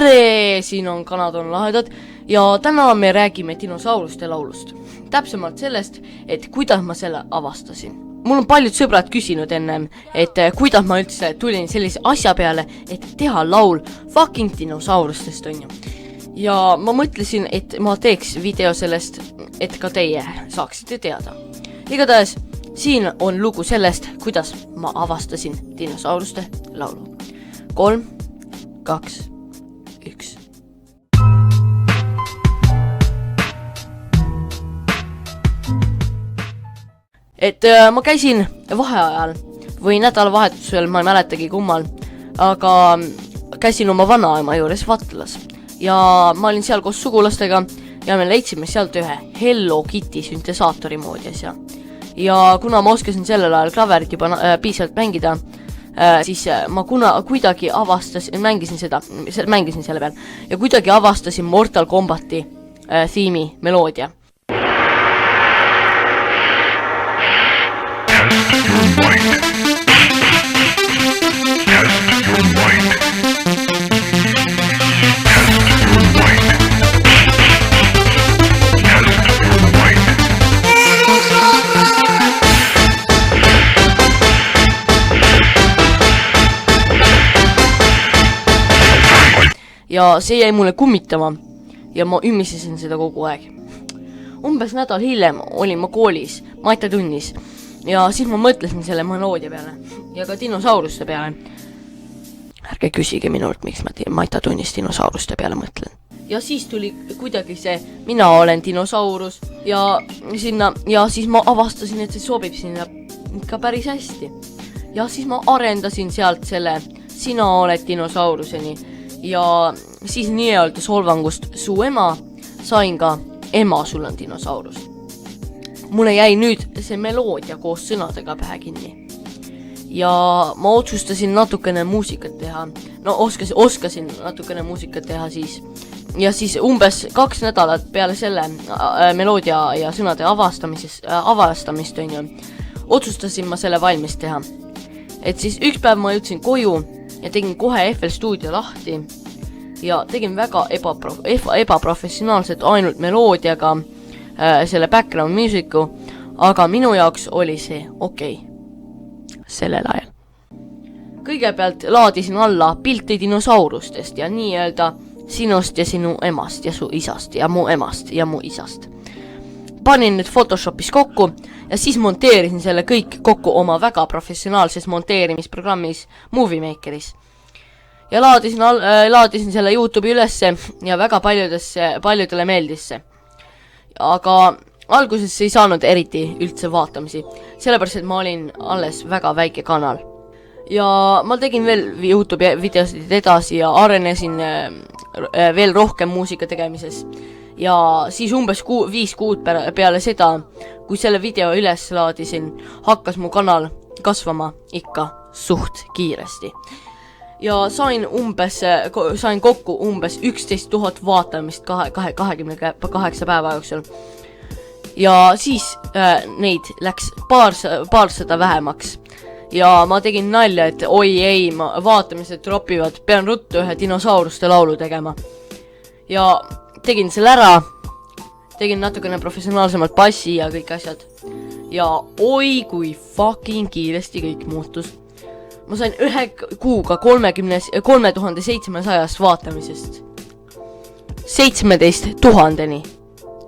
tere, siin on Kanad on lahedad ja täna me räägime dinosauruste laulust. Täpsemalt sellest, et kuidas ma selle avastasin. Mul on paljud sõbrad küsinud ennem, et kuidas ma üldse tulin sellise asja peale, et teha laul fucking dinosaurustest on ju. Ja ma mõtlesin, et ma teeks video sellest, et ka teie saaksite teada. Igatahes, siin on lugu sellest, kuidas ma avastasin dinosauruste laulu. 3, 2, 1. Et ma käisin vaheajal või nädalavahetusel, ma ei mäletagi kummal, aga käisin oma vanaema juures Vatlas ja ma olin seal koos sugulastega ja me leidsime sealt ühe Hello Kitty süntesaatori moodi asja. Ja kuna ma oskasin sellel ajal klaverit juba piisavalt mängida, siis ma kuidagi mängisin selle peal ja kuidagi avastasin Mortal Kombati theme'i meloodia. Ja see jäi mulle kummitama ja ma ümmisesin seda kogu aeg. Umbes nädal hiljem olin ma koolis, maitatunnis ja siis ma mõtlesin selle meloodia peale ja ka dinosauruste peale. Ärge küsige minult, miks ma maitatunnis dinosauruste peale mõtlen. Ja siis tuli kuidagi see, mina olen dinosaurus ja siis ma avastasin, et see sobib sinna ikka päris hästi. Ja siis ma arendasin sealt selle, sina oled dinosauruseni. Ja siis nii-öelda solvangust su ema sain ka ema, sul on dinosaurus. Mulle jäi nüüd see meloodia koos sõnadega pähe kinni. Ja ma otsustasin natukene muusikat teha. No oskasin natukene muusikat teha siis. Ja siis umbes 2 nädalat peale selle meloodia ja sõnade avastamist on ju, otsustasin ma selle valmis teha. Et siis üks päev ma jõudsin koju ja tegin kohe FL Studio lahti ja tegin väga ebaprofessionaalselt ainult meloodiaga selle background musicu, aga minu jaoks oli see okei. Sellel ajal. Kõigepealt laadisin alla pilti dinosaurustest ja nii-öelda sinust ja sinu emast ja su isast ja mu emast ja mu isast. Panin nüüd Photoshopis kokku ja siis monteerisin selle kõik kokku oma väga professionaalses monteerimisprogrammis Movie Makeris. Ja laadisin selle YouTube'i ülesse ja väga paljudele meeldisse. Aga alguses ei saanud eriti üldse vaatamisi, sellepärast et ma olin alles väga väike kanal. Ja ma tegin veel YouTube'i videosid edasi ja arenesin veel rohkem muusika tegemises. Ja siis umbes 5 kuud peale seda, kui selle video üles laadisin, hakkas mu kanal kasvama ikka suht kiiresti. Ja sain kokku umbes 11 000 vaatamist 28 päeva jooksul. Ja siis neid läks paarsada vähemaks. Ja ma tegin nalja, et oi ei, vaatamised dropivad, pean ruttu ühe dinosauruste laulu tegema. Ja tegin selle ära, tegin natukene professionaalsemalt bassi ja kõik asjad. Ja oi kui fucking kiiresti kõik muutus. Ma sain 1 kuuga 3700 vaatamisest 17 000-ni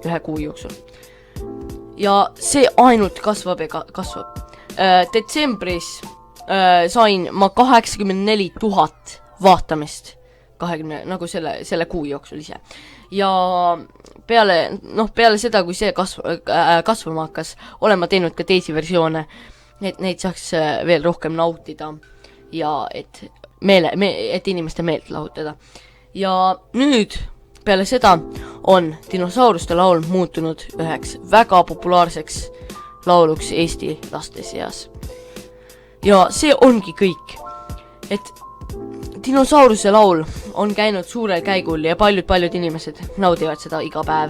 1 kuu jooksul. Ja see ainult kasvab ja kasvab. Detsembris sain ma 84 000 vaatamist 20, nagu selle kuu jooksul ise. Ja peale seda, kui see kasvama hakkas, olen ma teinud ka teisi versioone, et neid saaks veel rohkem nautida ja et inimeste meelt lahutada. Ja nüüd peale seda on dinosauruste laul muutunud üheks väga populaarseks lauluks Eesti laste seas. Ja see ongi kõik, et dinosauruse laul on käinud suurel käigul ja paljud inimesed naudivad seda iga päev.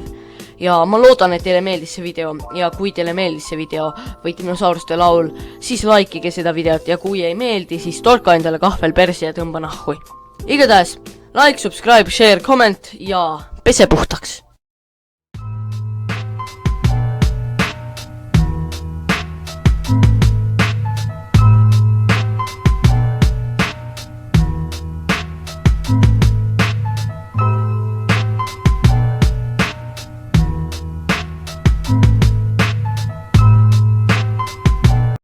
Ja ma loodan, et teile meeldis see video ja kui teile meeldis see video või dinosauruste laul, siis likeige seda videot ja kui ei meeldi, siis torka endale kahvel persi ja tõmba nahhui. Igatahes Like, subscribe, share, comment ja pese puhtaks!